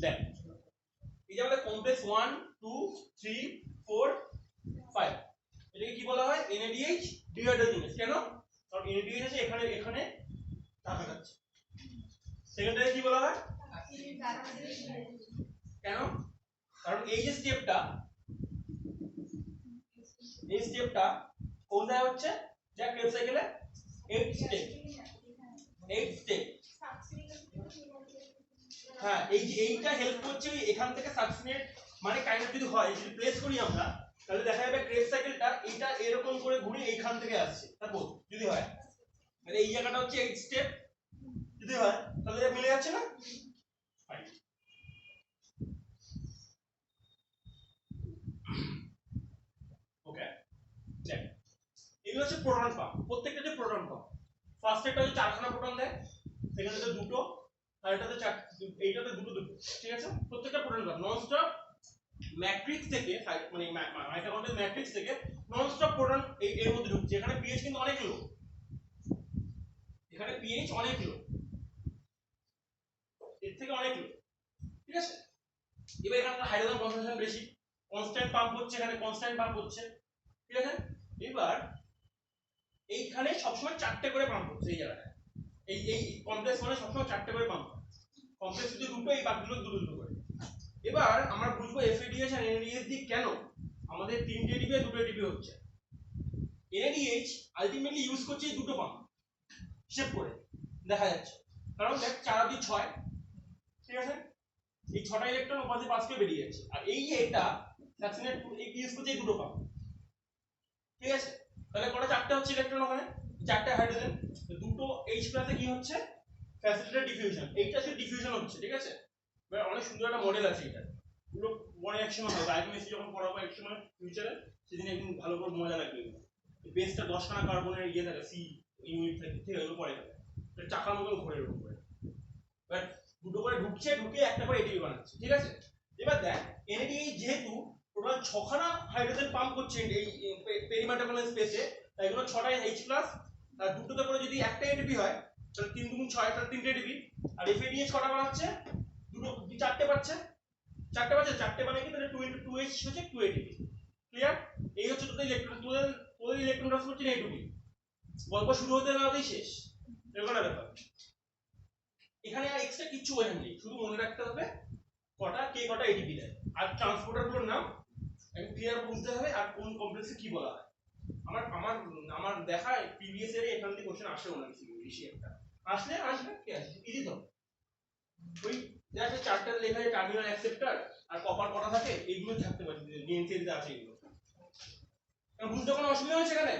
দেখ এই যে আমাদের কমপ্লেক্স 1 2 3 4 5 এটাকে কি বলা হয় NADH ডিহাইড্রোজেনেজ কেন কারণ NADH আছে এখানে এখানে টাকা যাচ্ছে সেকেন্ডারি কি বলা হয় কেন কারণ এই যে স্টেপটা কোন জায়গায় হচ্ছে যা ক্রেবস সাইকেলে 8 স্টেপ হ্যাঁ এই যে এইটা হেল্প করছে এখান থেকে সাবস্ট্রেট মানে কাইনেট যদি হয় যদি প্লেস করি আমরা তাহলে দেখা যাবে ক্রেবস সাইকেলটা এইটা এরকম করে ঘুরে এইখান থেকে আসছে তারপর যদি হয় মানে এই জায়গাটা হচ্ছে 8 স্টেপ যদি হয় তাহলে মিলে যাচ্ছে না ওকে দেখ এগুলো হচ্ছে প্রোটন পাম্প প্রত্যেকটা যে প্রোটন পাম্প ফার্স্ট একটা হচ্ছে 4খানা প্রোটন দেয় সেকেন্ডটাতে দুটো আর এটাতে 4 এইটাতে দুটো দুটো ঠিক আছে প্রত্যেকটা proton pump non stop matrix থেকে মানে মাইটোকন্ড্রিয়াল ম্যাট্রিক্স থেকে নন স্টপ প্রোটন এই এর মধ্যে ঢুকছে এখানে pH কিন্তু অনেক লো এখানে pH অনেক লো এর থেকে অনেক লো ঠিক আছে এবার এখানে হাইড্রোজেন কনসেন্ট্রেশন বেশি কনস্ট্যান্ট পাম্প হচ্ছে এখানে কনস্ট্যান্ট পাম্প হচ্ছে ঠিক আছে এবার এইখানে সবসময় 4টে করে পাম্প হচ্ছে এই জায়গায় এই কমপ্লেক্স মানে সবসময় 4টে করে পাম্প কমপ্লেক্স যদি দুটো এই বাকিগুলো দুটো দুটো করে এবার আমরা বুঝবো FADH আর NADH দিয়ে কেন আমাদের 3টে ATP আর 2টো ATP হচ্ছে NADH আলটিমেটলি ইউজ করছে এই দুটো পাম্প হিসেব করে দেখা যাচ্ছে কারণ দেখ 4 আর 2 6 ঠিক আছে এই 6টা ইলেকট্রন ওপাশে পাস করে বেরিয়ে যাচ্ছে আর এই যে এটা সাকসিনেট ইউজ করছে এই দুটো পাম্প ঠিক আছে তাহলে কটা 4টে হচ্ছে ইলেকট্রন ওখানে 4টে হাইড্রোজেন দুটো H প্লাসে কি হচ্ছে ফ্যাসিলিটেড ডিফিউশন এইটা শুধু ডিফিউশন হচ্ছে ঠিক আছে অনেক সুন্দর একটা মডেল আছে এটা পুরো পরে এক সময় হবে বায়োকেমিস্ট্রি যখন পড়াবো এক সময় ফিউচারে সেদিন একদিন ভালো করে মজা লাগবে বেসটা 10খানা কার্বনের ইয়ে থাকে সি ইউনিট থাকে ঠিক আছে পরে থাকে চাকার মতো ঘুরে এরকম করে বাট দুটো করে ঢুকছে ঢুকে একটা করে এটিপি বানাচ্ছে ঠিক আছে এবার দেখ NADH যেহেতু টোটাল 6খানা হাইড্রোজেন পাম্প করছে এই পেরিমেটারনাল স্পেসে তাই এগুলো 6টা H প্লাস আর দুটোতে করে যদি একটা এটিপি হয় তাহলে 3 গুণ 6 তাহলে 3টে এটিপি আর FADH কটা বানাচ্ছে দুটো 4টে পাচ্ছে 4টে পাচ্ছে 4টে মানে কি তাহলে 2 * 2H হচ্ছে 2 এটিপি ক্লিয়ার এই হচ্ছে তোদের ইলেকট্রন তোদের ইলেকট্রন ট্রান্সফার হচ্ছে এইটুকুই গল্প শুরু হতে না হতেই শেষ এরকম ব্যাপার এখানে আর এক্সট্রা কিছু বোঝার নেই শুধু মনে রাখতে হবে কটা কে কটা এটিপি দেয় আর ট্রান্সপোর্টারগুলোর নাম একটু ক্লিয়ার বুঝতে হবে আর কোন কমপ্লেক্সে কি বলা হয় আমার আমার আমার দেখা প্রিভিয়াস ইয়ারে এখান থেকে কোশ্চেন আসে না বেশি একটা আসবে কি আছে ইজি তো ওই দেখা 4টা লেখা আছে টার্মিনাল অ্যাকসেপ্টর আর কপার কটা থাকে এইগুলো থাকতে পারে ডিএনসিতে আছে এগুলো বুঝতে কোনো অসুবিধা হচ্ছে এখানে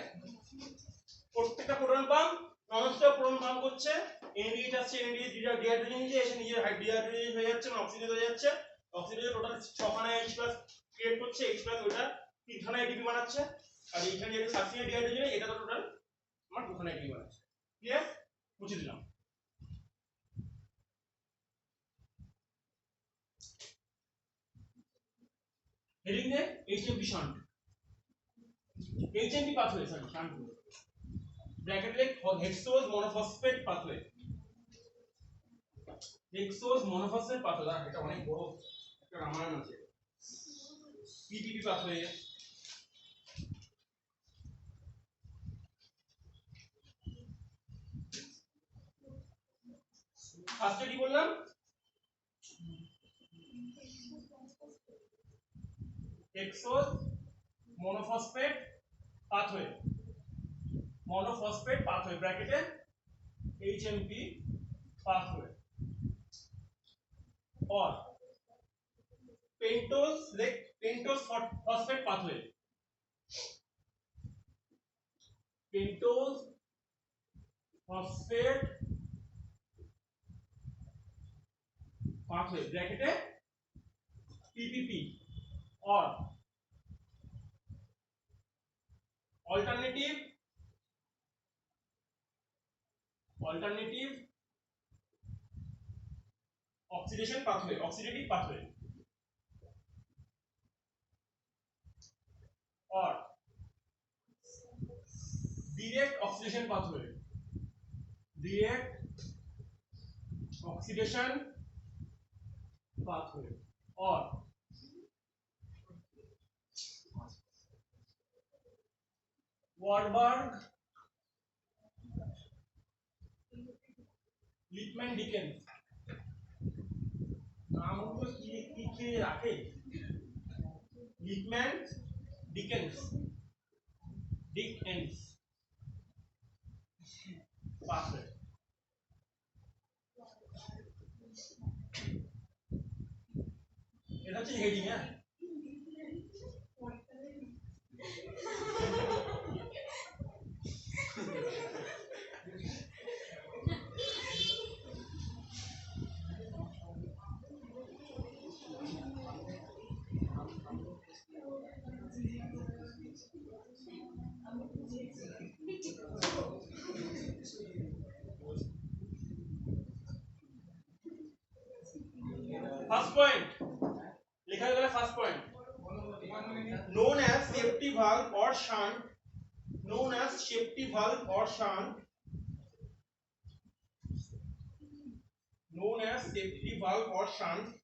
প্রত্যেকটা proton pump nonstop proton pump করছে NADH আসছে NADH ডিহাইড্রোজেনেজ এসে নিজের ডিহাইড্রোজেনেজ হয়ে যাচ্ছে না অক্সিজেন হয়ে যাচ্ছে অক্সিজেন টোটাল 6খানা H+ ক্রিয়েট করছে H+ ওটা 3খানা ATP বানাচ্ছে আর এইখানে যেটা সাবস্টিটিউট ডিহাইড্রোজেন এটা তো টোটাল আমার 2খানা ATP বানাচ্ছে ক্লিয়ার বুঝিয়ে দিলাম হেডিং নে HMP shunt HMP pathway sorry shunt bracket লেখ hexose monophosphate pathway hexose monophosphate pathway এটা অনেক বড় একটা রামায়ণ আছে PPP পাথওয়ে ফার্স্টে কি বললাম হেক্সোজ মনোফসফেট পাথওয়ে ব্র্যাকেটে HMP pathway और pentose phosphate pathway pentose phosphate pathway bracket PPP और alternative oxidation pathway oxidative pathway और direct oxidation pathway direct oxidation pathway or Warburg Lippmann Dickens नाम तो की राखे Lippmann Dickens pathway এটা হচ্ছে হেডিং হ্যাঁ First point लिखा गया first point known as safety valve or shunt known as safety valve or shunt known as safety valve or shunt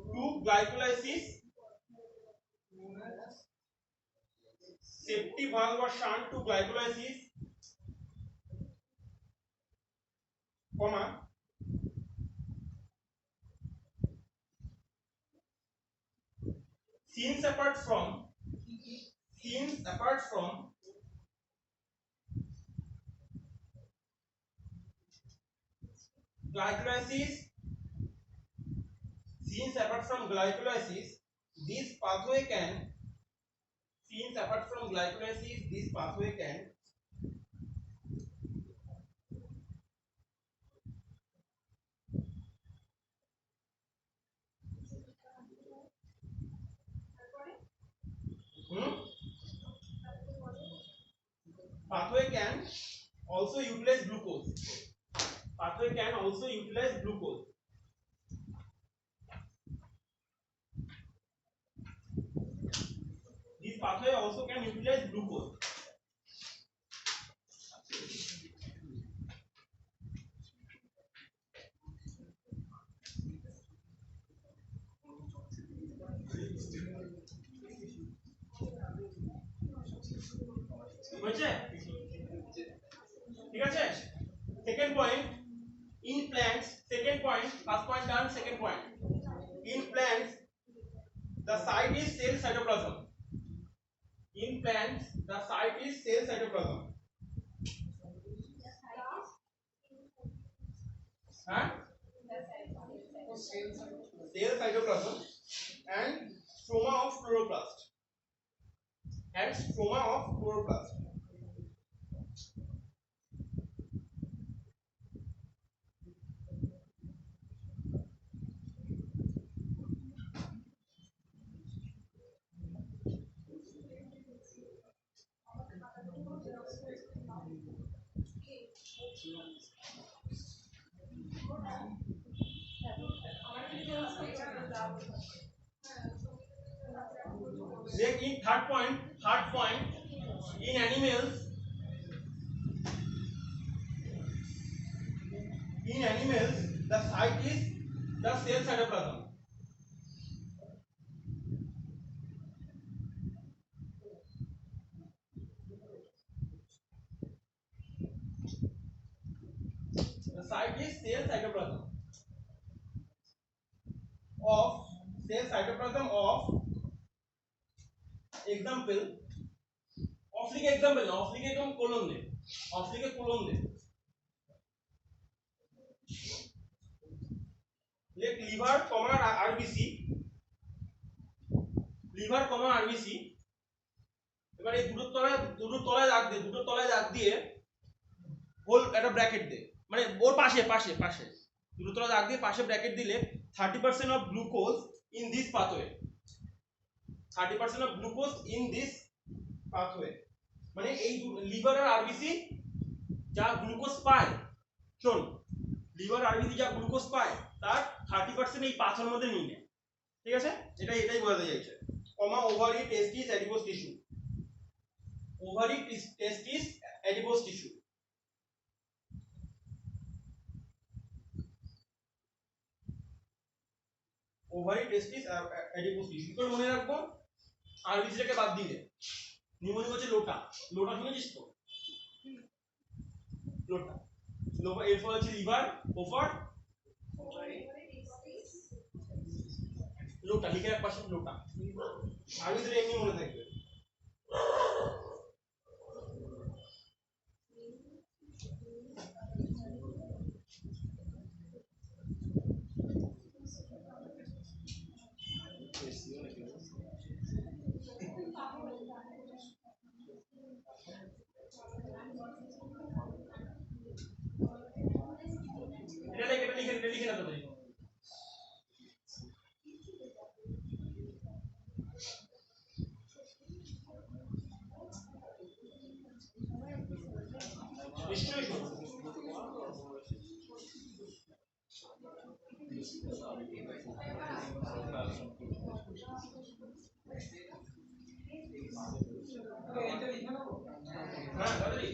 to glycolysis safety valve or shunt to glycolysis comma since apart from glycolysis this pathway can pathway can also utilize glucose this pathway also can utilize glucose বুঝছে ঠিক আছে second point in plants second point first point done second point in plants the site is cell cytoplasm in plants the site is cell cytoplasm huh? Cell cytoplasm and stroma of chloroplast Then in third point in animals the site is the cell cytoplasm of example off लिखे example ना off लिखे तुम colon दे let liver RBC এবার এই দুটো তলায় দাগ দিয়ে হোল একটা ব্র্যাকেট দে মানে ওর পাশে দুটো তলায় দাগ দিয়ে পাশে ব্র্যাকেট দিলে 30% of glucose in this pathway 30% of glucose in this pathway মানে এই লিভার আর আরবিসি যা গ্লুকোজ পায় শোন লিভার আরবিসি যা গ্লুকোজ পায় তার 30% এই পাথর মধ্যে নিয়ে নেয় ঠিক আছে এটাই বোঝাতে চাইছে কমা ওভারি টেস্টিস অ্যাডিপোস টিস্যু টেস্টিস অ্যাডিপোস টিস্যু। কি করে মনে রাখবো? আরবিসিটাকে বাদ দিলে নিউমোনিক হচ্ছে লোটা, লোটা শুনেছিস তো? লোটা লোটা এর ফলে হচ্ছে লিভার, ওভার লোটা, লিখে রাখ পাশে লোটা, আরবিসিটা এমনি মনে থাকবে। এটা লিখে না তো নিশ্চয়ই শোনো। হ্যাঁ তাড়াতাড়ি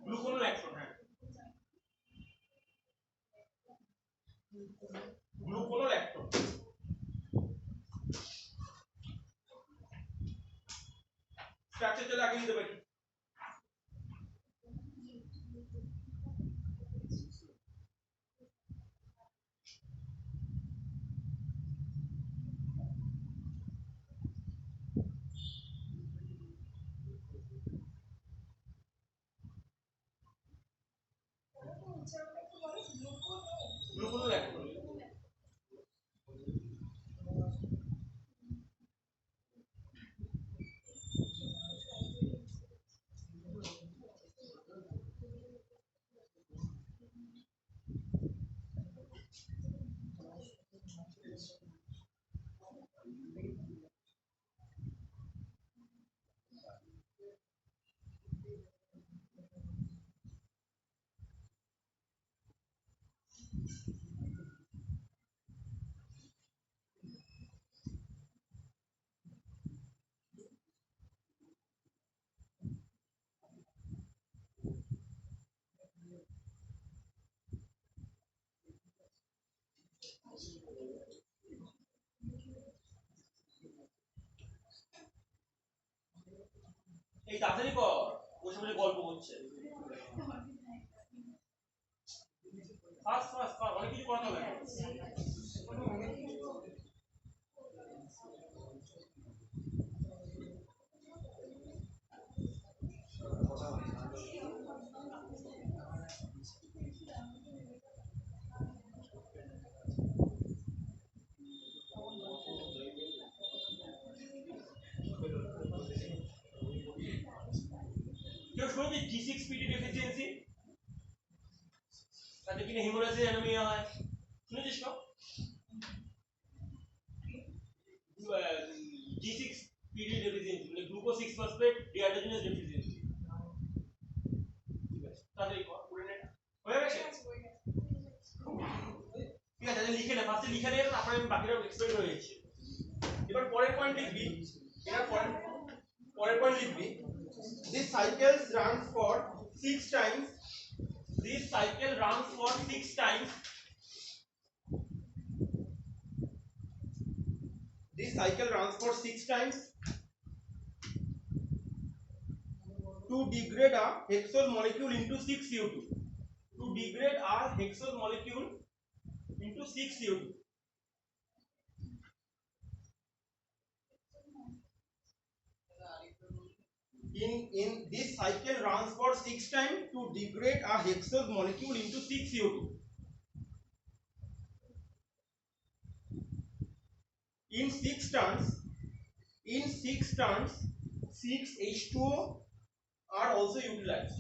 গ্লুকোনোল্যাকটোন, হ্যাঁ গ্লুকোনোল্যাকটোন। স্ট্রাকচার চলে আগে দিতে পারি। গ্লুকোনোল্যাকটোন এই তাড়াতাড়ি কর, বসে বসে গল্প করছে। ফাস্ট ফাস্ট কর, অনেক কিছু করাতে হবে। কেউ শুনেছিস G6PD ডেফিসিয়েন্সি? তাতে কিনা হিমোরাজিক অ্যানিমিয়া হয়, শুনেছিস তো? G6PD ডেফিসিয়েন্সি মানে গ্লুকোজ 6 ফসফেট ডিহাইড্রোজেনেজ ডেফিসিয়েন্সি। ঠিক আছে তাড়াতাড়ি কর, করে নে। হয়ে গেছে? ঠিক আছে লিখে নে, ফার্স্টে লিখে নে, তারপরে আমি বাকিটা এক্সপ্লেইন হয়ে যাচ্ছে। এবার পরের পয়েন্ট লিখবি, পরের পয়েন্ট লিখবি, this cycle runs for 6 times, this cycle runs for 6 times, this cycle runs for 6 times to degrade a hexose molecule into 6CO2, to degrade a hexose molecule into 6CO2. In this cycle runs for 6 times to degrade a hexose molecule into 6CO2. In 6 turns 6H2O are also utilized.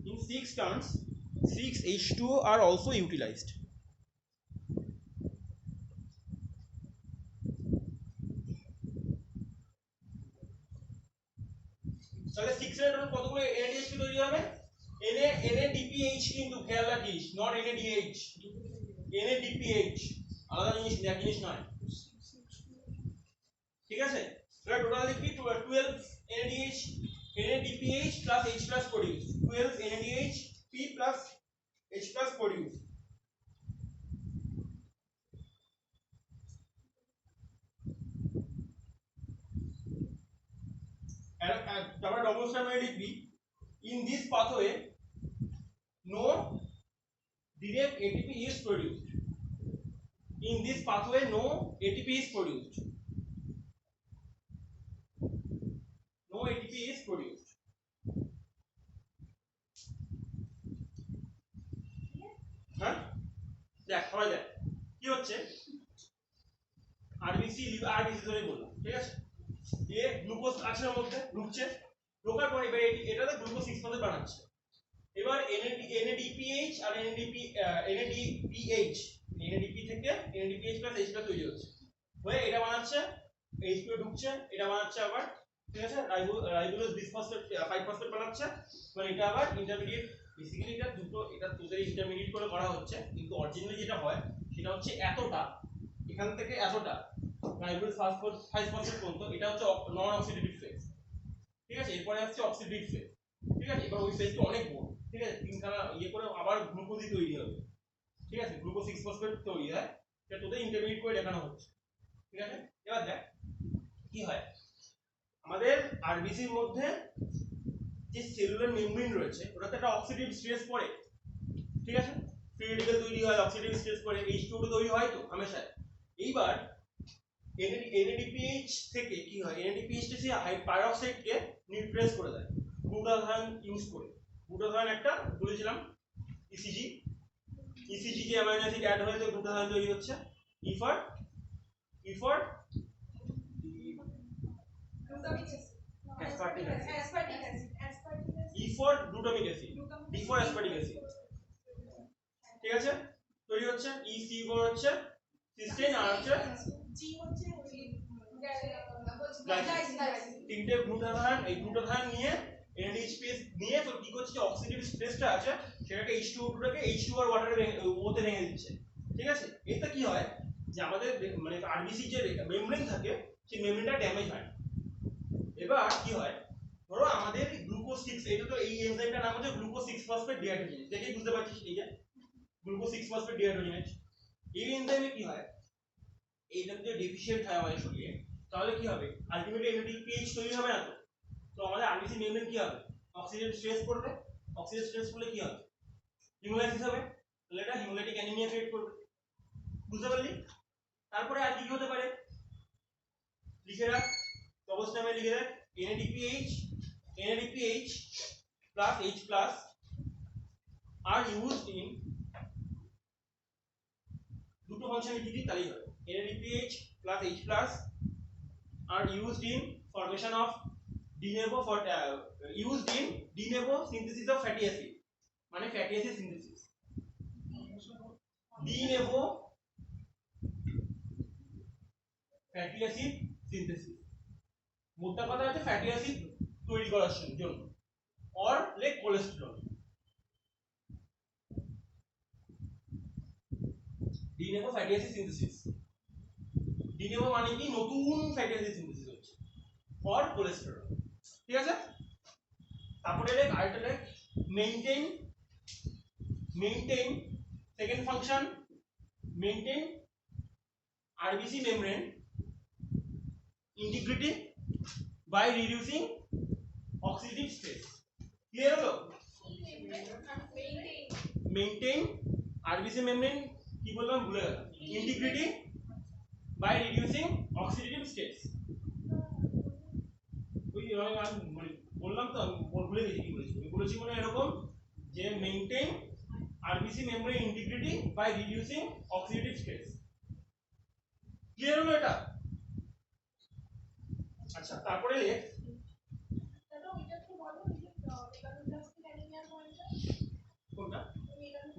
In 6 turns, 6 H2O are also utilized. তাহলে 6 এর কতগুলো NADH তৈরি হবে? NADPH কিন্তু খেয়াল রাখিস, not NADH, NADPH আলাদা জিনিস, এক জিনিস নয়, ঠিক আছে? তাহলে টোটাল লিখবি 12 NADH NADPH plus H plus produce, 12 NADH P plus H plus produce. And তারপরে ডবল স্ট্যান্ড মানে লিখবি in this pathway no direct ATP is produced. In this pathway no ATP is produced. No ATP is produced. হ্যাঁ দেখ সবাই দেখ কি হচ্ছে, RBC ধরে বললাম, ঠিক আছে? এ গ্লুকোজ আছে এর মধ্যে, ঢুকছে, ঢোকার পরে এবার এটাতে গ্লুকোজ 6 ফসফেট বানাচ্ছে। এবার NADPH আর NADPH থেকে NADPH প্লাস H তৈরি হচ্ছে, হয়ে এটা বানাচ্ছে, H2 ঢুকছে, এটা বানাচ্ছে আবার, ঠিক আছে? রাইবোজ বিসফসফেট 5 ফসফেট বানাচ্ছে, মানে এটা আবার ইন্টারমিডিয়েট। বেসিক্যালি এটা দুটো, এটা তোদের ইন্টারমিডিয়েট করে করা হচ্ছে, কিন্তু অরিজিনালি যেটা হয় সেটা হচ্ছে এতটা, এখান থেকে এতটা রাইবোজ 5 ফসফেট পর্যন্ত, এটা হচ্ছে নন অক্সিডেটিভ ফেজ, ঠিক আছে? এরপরে হচ্ছে অক্সিডেটিভ ফেজ, ঠিক আছে? এবার ওই ফেজটা অনেক বড়, ঠিক আছে? তিনখানা ইয়ে করে আবার গ্লুকোজই তৈরি হবে, ঠিক আছে? গ্লুকোজ 6 ফসফেট তৈরি হয়, এটা তোদের ইন্টারমিডিয়েট করে দেখানো হচ্ছে, ঠিক আছে? এবার দেখ কি হয়, আমাদের আরবিসির মধ্যে যে সেলুলার মেমব্রেন রয়েছে ওটাতে একটা অক্সিডেটিভ স্ট্রেস পড়ে, ঠিক আছে? ফ্রি রেডিক্যাল তৈরি হয়, অক্সিডেটিভ স্ট্রেস পড়ে, H2O তৈরি হয় তো হামেশা। এইবার NADPH থেকে কি হয়, NADPH টা সেই পাইরক্সাইডকে নিউট্রালাইজ করে দেয় গ্লুটাথায়ন ইউজ করে। গ্লুটাথায়ন একটা বলেছিলাম ECG যে অ্যামাইনো অ্যাসিড অ্যাড হয়ে তো গ্লুটাথায়ন তৈরি হচ্ছে। ইফার aspartic acid, E for glutamic acid, D for aspartic acid, ঠিক আছে? তৈরি হচ্ছে EC for হচ্ছে সিস্টেইন, আর হচ্ছে G হচ্ছে তিনটে গ্লুটাথায়ন, এই গ্লুটাথায়ন নিয়ে NADH নিয়ে তো কি করছে, যে অক্সিডেটিভ স্ট্রেসটা আছে সেটাকে H2O টাকে H2 আর ওয়াটারে ওতে ভেঙে দিচ্ছে, ঠিক আছে? এতে কি হয়, যে আমাদের মানে আরবিসি যে মেমব্রেন থাকে সেই মেমব্রেনটা ড্যামেজ হয়। এবার কি হয়, ধরো আমাদের গ্লুকোজ 6, এটা তো এই এনজাইমটার নাম হচ্ছে গ্লুকোজ 6 ফসফেট ডিহাইড্রোজেনেজ, দেখেই বুঝতে পারছিস এই যে গ্লুকোজ 6 ফসফেট ডিহাইড্রোজেনেজ। এই এনজাইমে কি হয়, এইটা যদি ডেফিশিয়েন্ট হয় আমাদের শরীরে, তাহলে কি হবে, আলটিমেটলি NADPH তৈরি হবে না তো, তো আমাদের আরবিসি মেমব্রেন কি হবে, অক্সিডেটিভ স্ট্রেস পড়বে, অক্সিডেটিভ স্ট্রেস পড়লে কি হবে, হিমোলাইসিস হবে, তাহলে এটা হিমোলাইটিক অ্যানিমিয়া ক্রিয়েট করবে, বুঝতে পারলি? তারপরে আর কি কি হতে পারে লিখে রাখ, অবস্থায় লিখে রাখ, NADPH plus H plus are used in দুটো ফাংশন লিখি তাহলেই হবে, NADPH plus H plus are used in formation of de novo for used in de novo synthesis of fatty acid, মানে fatty acid synthesis, de novo fatty acid synthesis, মোটা কথা হচ্ছে fatty acid তৈরি করার জন্য, or like cholesterol, de novo fatty acid synthesis, de novo মানে কি, নতুন ফ্যাটি অ্যাসিড সিনথেসিস হচ্ছে, for cholesterol, ঠিক আছে? তারপরে লেখ আরেকটা লেখ, maintain second function, maintain RBC membrane integrity by reducing oxidative stress, clear হলো? মেইনটেইন RBC membrane কি বললাম ভুলে গেলাম, integrity by reducing oxidative stress, ওই মানে বললাম তো, আমি ভুলে গেছি কি বলেছি, বলেছি মানে এরকম যে maintain RBC membrane integrity by reducing oxidative stress, clear হলো এটা? আচ্ছা তারপরে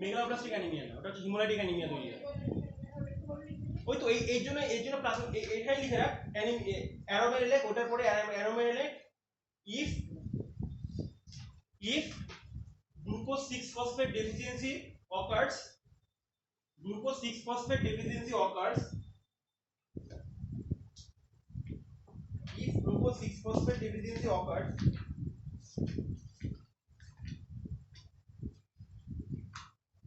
মেগালোপ্লাস্টিক অ্যানিমিয়া না, ওটা হচ্ছে হিমোলাইটিক অ্যানিমিয়া তৈরি হয়। ওই তো এই জন্য প্লাস এখানে লিখে রাখ অ্যারো মেরে লেখ, ওটার পরে অ্যারো মেরে লেখ if glucose 6 phosphate deficiency occurs, glucose 6 phosphate deficiency occurs, if glucose 6 phosphate deficiency occurs,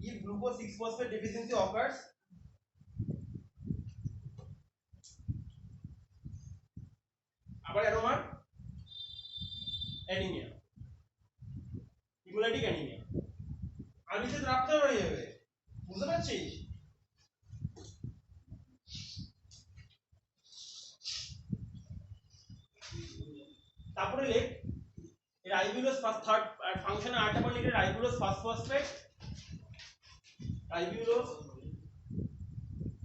if glucose 6 phosphate deficiency occurs, আবার অ্যারো মার অ্যানিমিয়া, হিমোলাইটিক অ্যানিমিয়া, আর বিশেষ রাখতে হয়ে যাবে, বুঝতে পারছিস? তারপরে লেখ রাইবোলোজ থার্ড ফাংশনে আরেকটা পয়েন্ট লিখে ribulose first phosphate, ribulose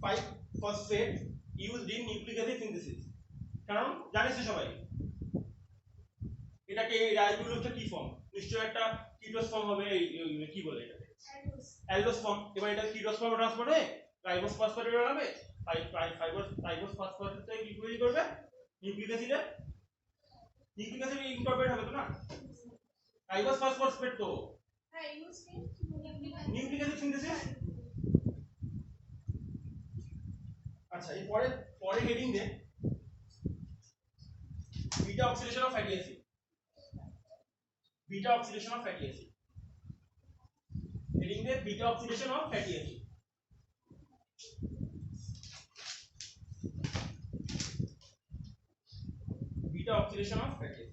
5 phosphate used in nucleic acid synthesis. কারণ জানিস সবাই এটাকে রাইবোলোজটা কি ফর্ম, নিশ্চয়ই একটা কিটোজ ফর্ম হবে, কি বলে এটাকে অ্যালডোজ ফর্ম। এবার এটা কিটোজ ফর্মে ট্রান্সফার হয়ে রাইবোজ ফসফেটে হবে, রাইবোজ ফসফেটে কি তৈরি করবে নিউক্লিক অ্যাসিডে, নিউক্লিক অ্যাসিড ইনকর্পোরেট হবে তো না, রাইবোজ ফসফেট তো হ্যাঁ ইউজ নিউক্লিক অ্যাসিড সিনথেসিস। আচ্ছা এই পরে হেডিং দে beta oxidation of fatty acid, beta oxidation of fatty acid, heading দে beta oxidation of fatty acid. Beta oxidation of fatty acid,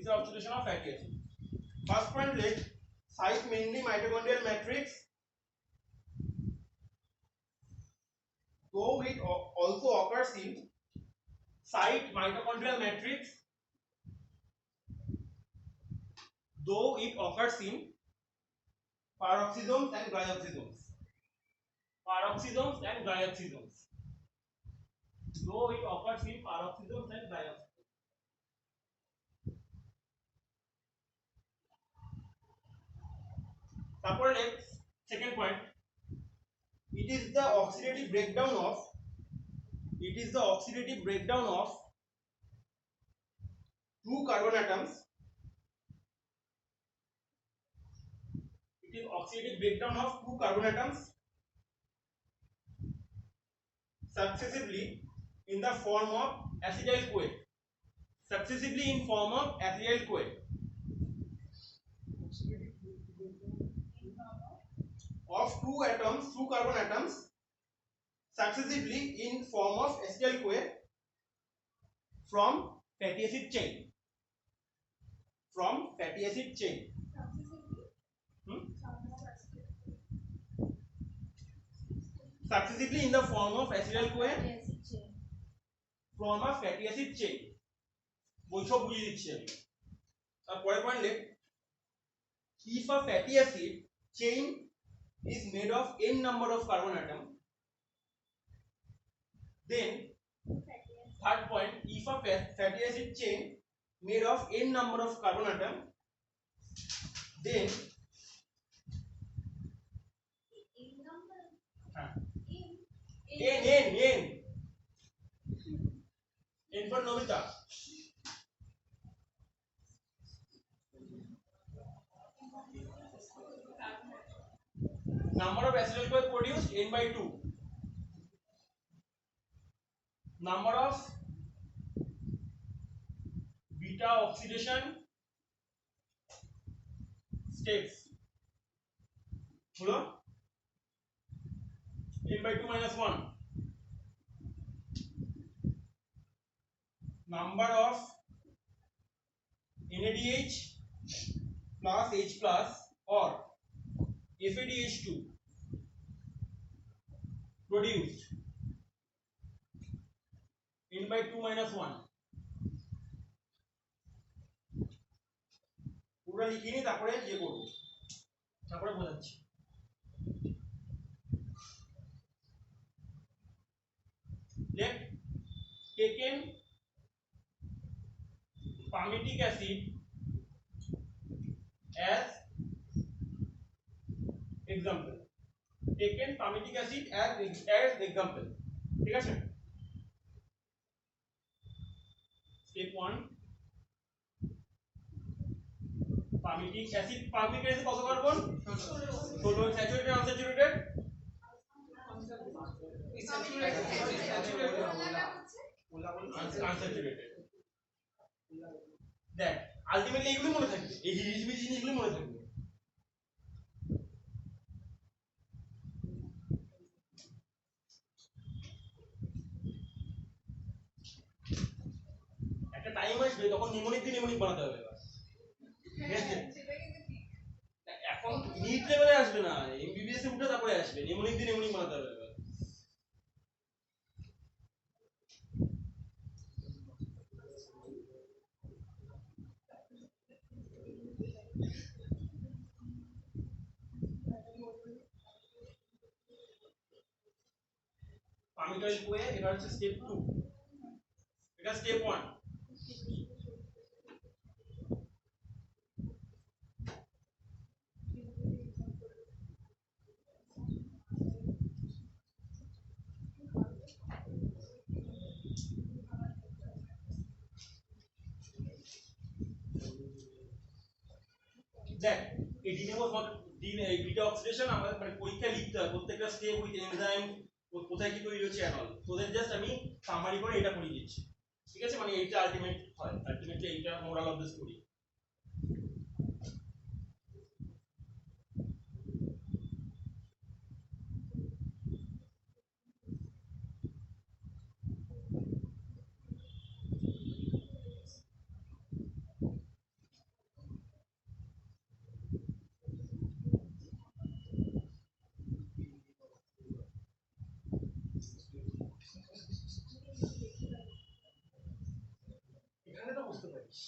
beta oxidation of fatty acid. First point, let cite mainly mitochondrial matrix, though it also occurs in, cite mitochondrial matrix though it occurs in peroxisomes and glyoxysomes, peroxisomes and glyoxysomes, though it occurs in peroxisomes and glyoxysomes. তারপরে second point, it is the oxidative breakdown of, it is the oxidative breakdown of two carbon atoms, it is oxidative breakdown of two carbon atoms successively in the form of acetyl CoA, successively in form of acetyl CoA, of two atoms, two carbon atoms successively in form of acetyl CoA from fatty acid chain, from fatty acid chain, successively in the form of acetyl CoA from a fatty acid chain. বৈশব বুঝিয়ে দিচ্ছি আমি। তারপরে point লেখ if a fatty acid chain is made of n number of carbon atom, then third point, if a fatty acid chain made of n number of carbon atom, then n for Nobita, number of acetyl CoA produced n by 2, number of beta oxidation steps হলো n by 2 minus 1, number of NADH plus H plus or FADH2 produced n by 2 minus 1, পুরো লিখিনি তারপরে ইয়ে করব, তারপরে বোঝাচ্ছি। Let taken palmitic acid as example, taken palmitic acid as example, ঠিক আছে। step 1 palmitic acid কত কার্বন 16 স্যাচুরেটেড আনস্যাচুরেটেড আনস্যাচুরেটেড দেখ আলটিমেটলি এগুলো মনে থাকবে, এই হিজিবিজি জিনিসগুলো মনে থাকবে। একটা টাইম আসবে তখন নিউমোনিক দিয়ে নিউমোনিক বানাতে হবে। এখন মিড লেভেলে আসবে না, এমবিবিএস এ উঠে তারপরে আসবে, নিউমোনিক দিয়ে নিউমোনিক বানাতে হবে। পামিটয়েল কোয়ে এটা হচ্ছে স্টেপ 2, এটা স্টেপ 1। দেখ এই বিটা অক্সিডেশন আমাদের মানে পরীক্ষা লিখতে হয়, প্রত্যেকটা স্টেপ উইথ এনজাইম কোথায় কি তৈরি হচ্ছে এন্ড অল, তোদের জাস্ট আমি সামারি করে এটা পড়িয়ে দিচ্ছি, ঠিক আছে। মানে এইটা আলটিমেট হয়, আলটিমেটলি এইটা মোরাল অফ দ্য স্টোরি। এখানে তো বুঝতে পারিস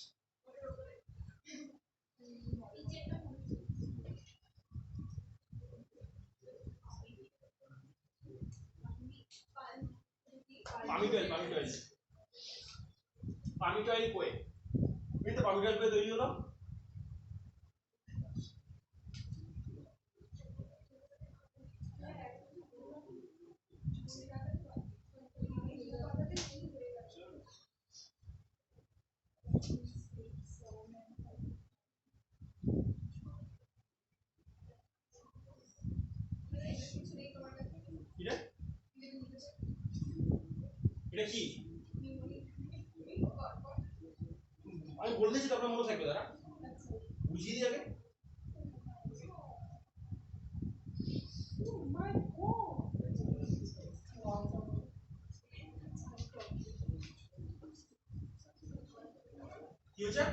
পামিটয়েল কোয়ে, কিন্তু পামিটয়েল কোয়ে তৈরি হলো। এটা কি আমি বলতেছি, তারপরে মনে থাকবে, দাঁড়া বুঝিয়ে দিয়ে আগে। কি হচ্ছে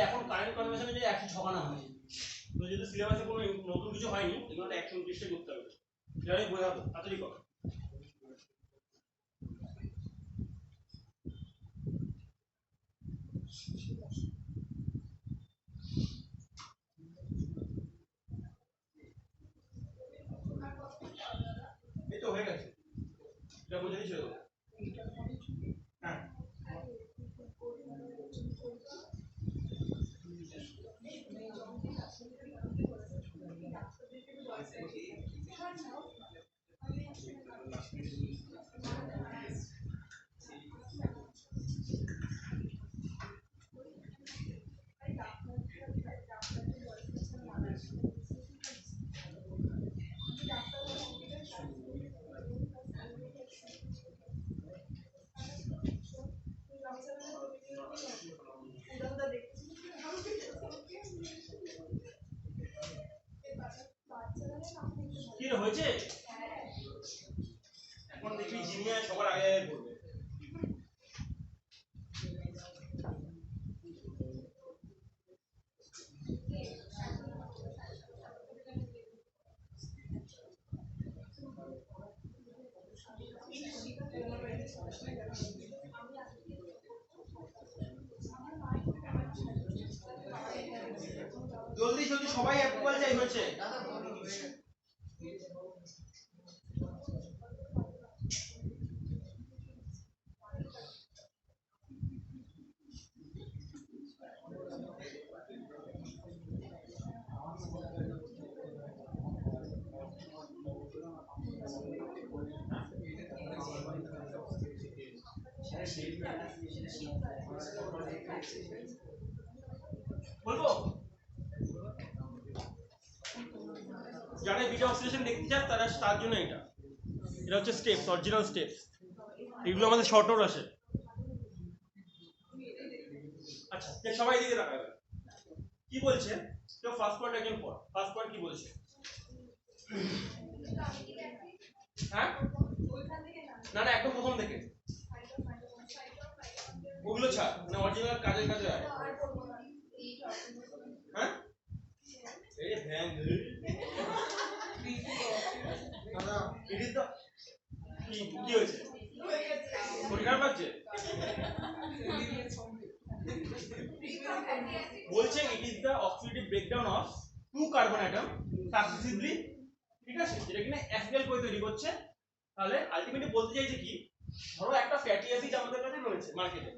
এখন কারেন্ট কনভেনশনে যে 106 হয়নি, তো যদি সিলেবাসে কোনো নতুন কিছু হয়নি, এগুলো 129 করতে হবে, এটা আমি বোঝাবো, তাড়াতাড়ি কর। এই তো হয়ে গেছে, এটা বুঝে দিয়েছো তো? হ্যাঁ কি হয়েছে, এখন দেখবি জিনিয়া সবার আগে আগে করবে। জলদি জলদি সবাই অ্যাপ্রুভাল চাই হচ্ছে। বলবো যারা বিটা অক্সিডেশন দেখতে চান তার জন্য এটা হচ্ছে স্টেপস, অরিজিনাল স্টেপস। এগুলো আমাদের শর্ট নোট আসে। আচ্ছা সবাই দিকে তাকাবে। কি বলছে তো ফার্স্ট পয়েন্ট একজন পড়। ফার্স্ট পয়েন্ট কি বলছে? হ্যাঁ না না একদম প্রথম থেকে ওগুলো ছাড়, মানে অরিজিনাল কাজের কাজে আয়। হ্যাঁ এই ভ্যান ইট ইজ দ্য কি হয়েছে? পরিষ্কার পাচ্ছে বলছে it is the oxidative breakdown of two carbon atom successively, ঠিক আছে, যেটা কিনা অ্যাসিডাল করে তৈরি করছে। তাহলে আলটিমেটলি বলতে চাইছে কি, ধরো একটা ফ্যাটি অ্যাসিড আমাদের কাছে রয়েছে মার্কেটে,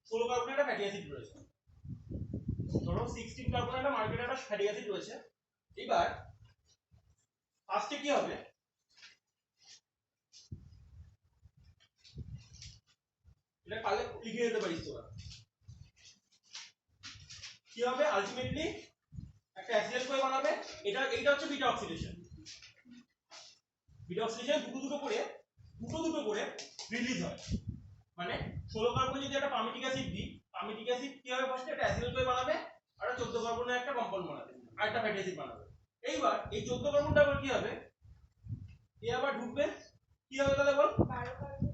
16 কার্বন একটা ফ্যাটি অ্যাসিড রয়েছে, ধরো 16 কার্বন একটা মার্কেটে একটা ফ্যাটি অ্যাসিড রয়েছে। এবার ফার্স্টে কি হবে, এটা কালে লিখে দিতে পারিস তোরা। কি হবে আলটিমেটলি একটা অ্যাসিডাল কোয়ে বানাবে। এইটা হচ্ছে বিটা অক্সিডেশন। বিটা অক্সিডেশন দুটো করে রিলিজ হয়। মানে 16 কার্বন যদি একটা পামিটিক অ্যাসিড দিই, পামিটিক অ্যাসিড কি হবে ফার্স্টে একটা অ্যাসিডাল কোয়ে বানাবে, আর 14 কার্বনের একটা কম্পাউন্ড বানাবে, আর একটা ফ্যাটি অ্যাসিড বানাবে। এইবার এই 14 কার্বনটা আবার কি হবে, এ আবার ঢুকবে, কি হবে তাহলে বল, 12 কার্বন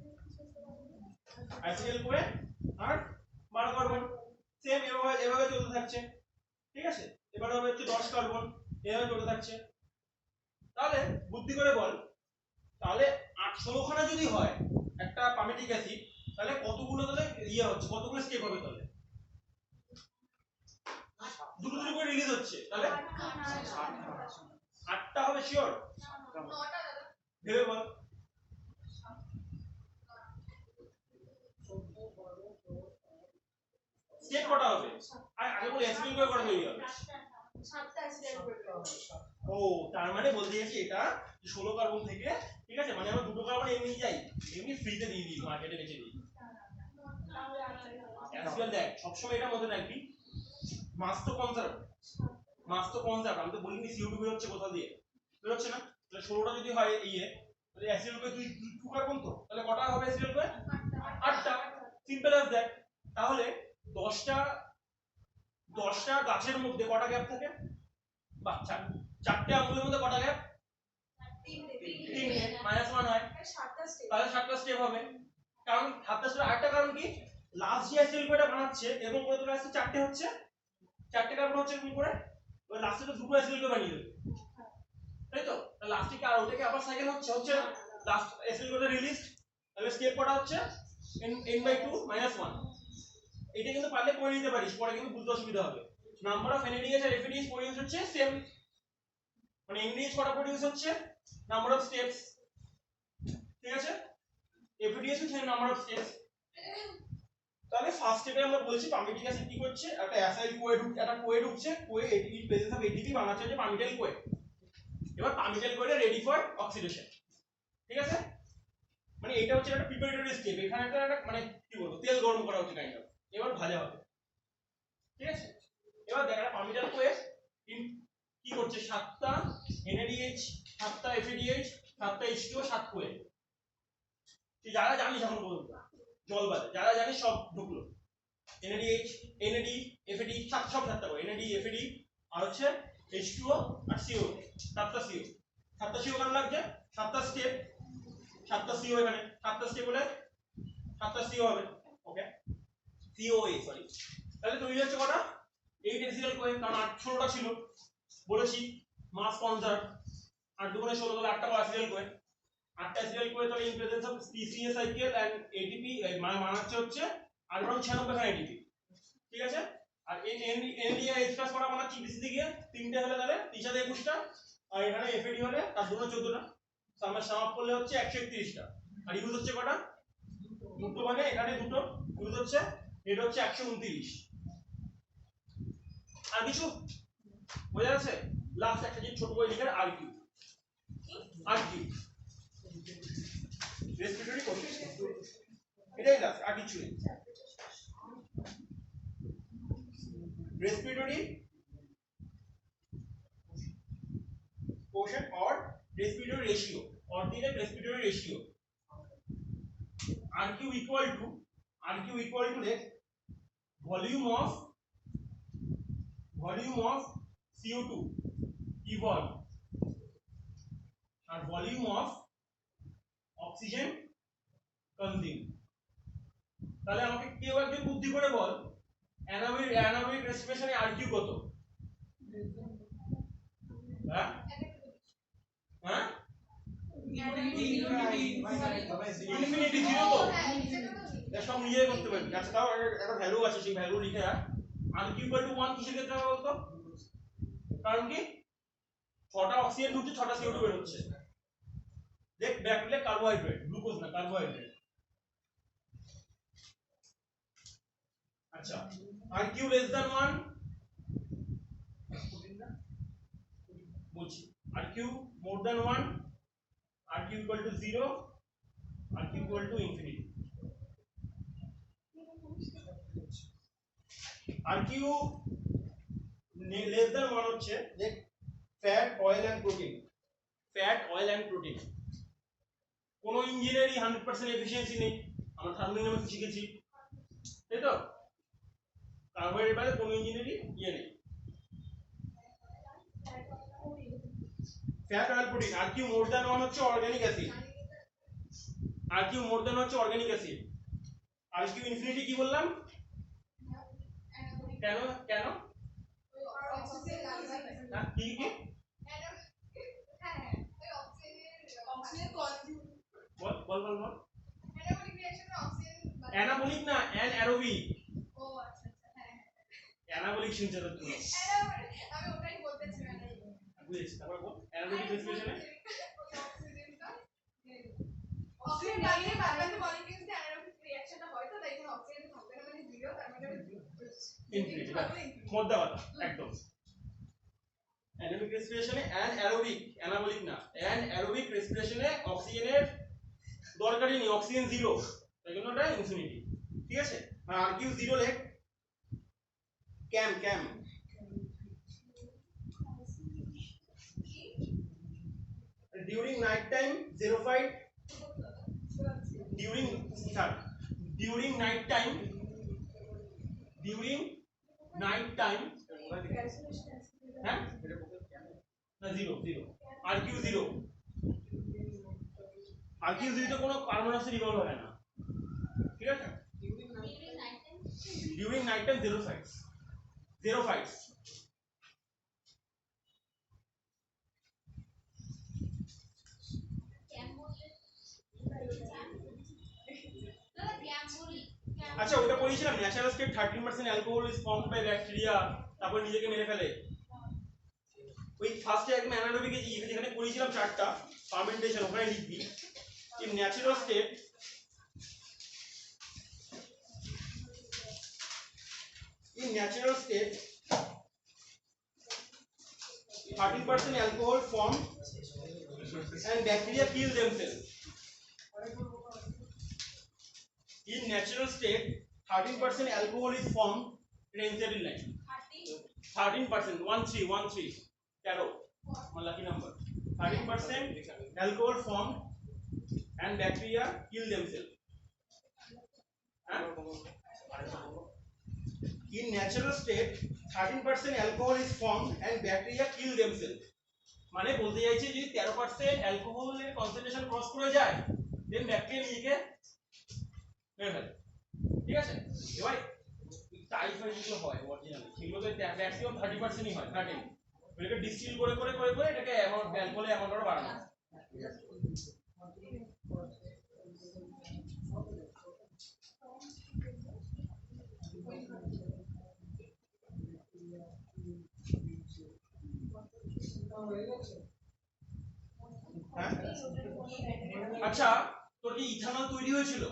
অ্যাসিডাল কোয়ে আর 12 কার্বন সেম এভাবে চলতে থাকছে, ঠিক আছে। এবার হবে হচ্ছে 10 কার্বন, এভাবে চলতে থাকছে। তাহলে বুদ্ধি করে বল, তাহলে 16 খানা যদি হয় একটা পামিটিক অ্যাসিড, তাহলে কতগুলো তাহলে ইয়ে হচ্ছে, কতগুলো স্টেপ হবে তাহলে? দুটো করে রিলিজ হচ্ছে, তাহলে 8টা হবে শিওর? 9টা দাদা ভেবে বল। স্টেপ কটা হবে? আগে বল অ্যাসিড করে কটা তৈরি হবে? 7টা অ্যাসিড করে। ও তার মানে বলতে চাইছি এটা 16 কার্বন থেকে, ঠিক আছে, মানে আমরা দুটো কার্বন এমনি যাই, এমনি ফ্রিতে দিয়ে দিই, মার্কেটে বেচে দিই। অ্যাসিড দেখ সবসময় এটা মনে রাখবি, মাস তো কনজার্ভ, আমি তো বলিনি CO2 বের হচ্ছে কোথা দিয়ে, বের হচ্ছে না। তাহলে 16টা যদি হয় ইয়ে, তাহলে অ্যাসিড করে তুই 2 কার্বন, তো তাহলে কটা হবে অ্যাসিড করে? 8টা। Simple as that. তাহলে 10টা গাছের মধ্যে কটা গ্যাপ থাকে? বাচ্চা 4টে আঙ্গুলের মধ্যে কটা গ্যাপ? 3টে -1 হয়, তাহলে 7টা স্টেপ হবে। কারণ 7টা স্টেপ, আরেকটা কারণ কি, লাস্ট যে অ্যাসিড কোটা বানাচ্ছে এরকম করে তোরা আসছে 4টে হচ্ছে, 4টে কার্বন হচ্ছে এরকম করে, ওই লাস্টে তো দুটো অ্যাসিড কোটা বানিয়ে দেবে, তাই তো। তাহলে লাস্টে কি আর ওটাকে আবার সাইকেল হচ্ছে লাস্ট অ্যাসিড কোটা রিলিজ। তাহলে স্টেপ কটা হচ্ছে? n/2 -1। এটা কিন্তু পারলে করে নিতে পারিস, পরে কিন্তু বুঝতে অসুবিধা হবে। নাম্বার অফ NADH আর FADH প্রডিউস হচ্ছে সেম, মানে NADH কটা প্রডিউস হচ্ছে, নাম্বার অফ স্টেপস, ঠিক আছে, FADH হচ্ছে নাম্বার অফ স্টেপস। তাহলে ফার্স্ট স্টেপে আমরা বলছি পামিটিক অ্যাসিড কি করছে, একটা অ্যাসাইল কোয়ে ঢুকছে, Koi ATP presence of ATP বানাচ্ছে হচ্ছে পামিটাইল কোয়ে। এবার পামিটাইল কোয়ে রেডি ফর অক্সিডেশন, ঠিক আছে। মানে এটা হচ্ছে একটা প্রিপারেটরি স্টেপ, এখানে একটা মানে কি বলবো, তেল গরম করা হচ্ছে কাইন্ড অফ, এবার ভাজা হবে, ঠিক আছে। এবার দেখ একটা পামিটাইল কোয়ে কি করছে, 7টা NADH, 7টা FADH, 7টা H2O, 7 কোয়ে। তুই যারা জানিস এখন পর্যন্ত জল বাদে যারা জানিস সব ঢুকলো, NADH, NAD, FAD, সব 7টা করে, NAD, FAD আর হচ্ছে H2O আর CO, 7টা CO, 7টা CO কেন লাগছে? 7টা স্টেপ, 7টা CO এখানে, 7টা স্টেপ হলে 7টা CO হবে, ওকে, COA সরি। তাহলে তৈরি হচ্ছে কটা? 8 অ্যাসিডাল কোয়ে, কারণ 16টা ছিল বলেছি, মাস কনজার্ভ, 8 2 16, তাহলে 8টা অ্যাসিডাল কোয়ে, 8টা অ্যাসিডাল কোয়ে, তাহলে in presence of PCA cycle and ATP বানাচ্ছে হচ্ছে আর্গন 96 খানা ATP, ঠিক আছে। আর এন দিয়ে এইচ প্লাস করা বানাচ্ছি বিসি দিকে তিনটে হলে তাহলে 3 সাথে 21টা আর এখানে এফএডি হলে তার দুটো 14টা সামনে সাম আপ করলে হচ্ছে 131টা আর ইউজ হচ্ছে কটা দুটো মানে এখানে দুটো ইউজ হচ্ছে এটা হচ্ছে 129 আর কিছু বোঝা যাচ্ছে লাস্ট একটা জিনিস ছোট করে লিখে আরকিউ আরকিউ রেসপিরেটরি কোএফিসিয়েন্ট এটাই লাস্ট আর কিছু নেই respiratory quotient or respiratory ratio ordinate respiratory ratio RQ equal to let volume of CO2 evolve and volume of oxygen consumed তাহলে আমাকে কেউ একজন বুদ্ধি করে বল অ্যানারোবিক রেসপিরেশনে আরকিউ কত হ্যাঁ হ্যাঁ ইনফিনিটি জিরো তো এটা সব নিজে করতে পারবি আচ্ছা তাও একটা ভ্যালু আছে সেই ভ্যালু লিখে রাখ আরকিউ ইকুয়াল টু 1 কিসের ক্ষেত্রে হবে বলতো কারণ কি 6টা অক্সিজেন ঢুকছে 6টা CO2 বের হচ্ছে দেখ ব্যাকলে কার্বোহাইড্রেট গ্লুকোজ না কার্বোহাইড্রেট अच्छा RQ less than 1 বুঝছি RQ more than 1 RQ equal to 0 RQ equal to infinity RQ less than 1 হচ্ছে দেখ fat oil and protein কোন ইঞ্জিনিয়ারই 100% এফিশিয়েন্সি নেই আমরা থার্মোডাইনামিক্স শিখেছি তাই তো কার্বোহাইড্রেট মানে কোন ইঞ্জিনিয়ারই ইয়ে নেই fat oil protein RQ more than 1 হচ্ছে organic acid RQ more than হচ্ছে অর্গানিক অ্যাসিড RQ ইনফিনিটি কি বললাম কেন কেন না কি কি বল বল বল বল অ্যানাবলিক না অ্যানারোবিক ও আচ্ছা আচ্ছা হ্যাঁ অ্যানাবলিক শুনছো তো তুমি আমি ওটাই বলতেছি বুঝেছি তারপর বল অ্যানারোবিক রেসপিরেশনে অক্সিজেন বাইরে কার্বন মলিকিউলস এর অ্যানারোবিক রিঅ্যাকশনটা হয় তো তাই কোনো অক্সিজেন থাকবে না মানে জিরো তার মানে ইনফিনিটি মধ্যা কথা একদম অ্যানারোবিক রেসপিরেশনে অ্যানাবলিক না অ্যানারোবিক রেসপিরেশনে অক্সিজেনের দরকারই নেই অক্সিজেন জিরো তাই জন্য এটা ইনফিনিটি ঠিক আছে আর RQ 0 লেখ ক্যাম during night time 05 during night time হ্যাঁ না 0 RQ 0 RQ 0 তে কোনো কার্বন ডাইঅক্সাইড ইভলভ হয় না ঠিক আছে during night time 05 আচ্ছা ওটা বলেছিলাম natural state 13% alcohol is formed by bacteria তারপর নিজেকে মেরে ফেলে ওই ফার্স্টে একদম অ্যানারোবিক যেখানে বলেছিলাম চারটা ফার্মেন্টেশন ওখানে লিখবি in natural state in natural state 13% alcohol formed and bacteria kill themselves. In natural state 13% alcohol is formed. 13% 13 Taro my lucky number 13% alcohol formed and bacteria kill themselves. In natural state 13% alcohol is formed and bacteria kill themselves মানে বলতে চাইছে যদি 13% অ্যালকোহলের concentration cross করে যায় দেন bacteria নিজেকে মেরে ফেলে ঠিক আছে এবার টাইফয়েড যেগুলো হয় অরিজিনালি সেগুলো তো ম্যাক্সিমাম 30%ই হয় 30 এটাকে ডিস্টিল করে এটাকে অ্যামাউন্ট অ্যালকোহলের অ্যামাউন্ট বাড়ানো হ্যাঁ আচ্ছা তোর কি ইথানল তৈরি হয়েছিল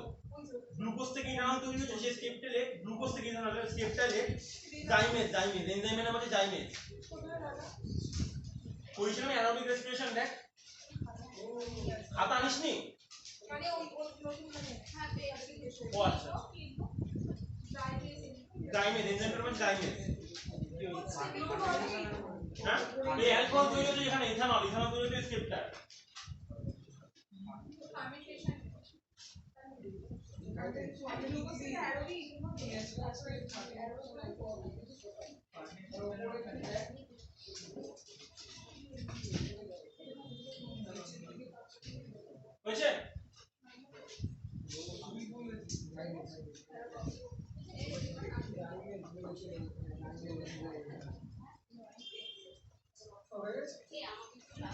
গ্লুকোজ থেকে ইথানল তৈরি হয়েছে সেই স্টেপটালে গ্লুকোজ থেকে ইথানলের স্টেপটালে জাইমেজ এনজাইমের নাম হচ্ছে জাইমেজ পরিচালনা অ্যারোবিক রেসপিরেশন দেখ খাতা আনিসনি মানে ওই হ্যাঁ ও আচ্ছা জাইমেজ এনজাইমের নাম জাইমেজ হ্যাঁ এই অ্যালকোহল তৈরি হচ্ছে এখানে ইথানল তৈরি হচ্ছে স্টেপটা হয়েছে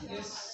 Yes.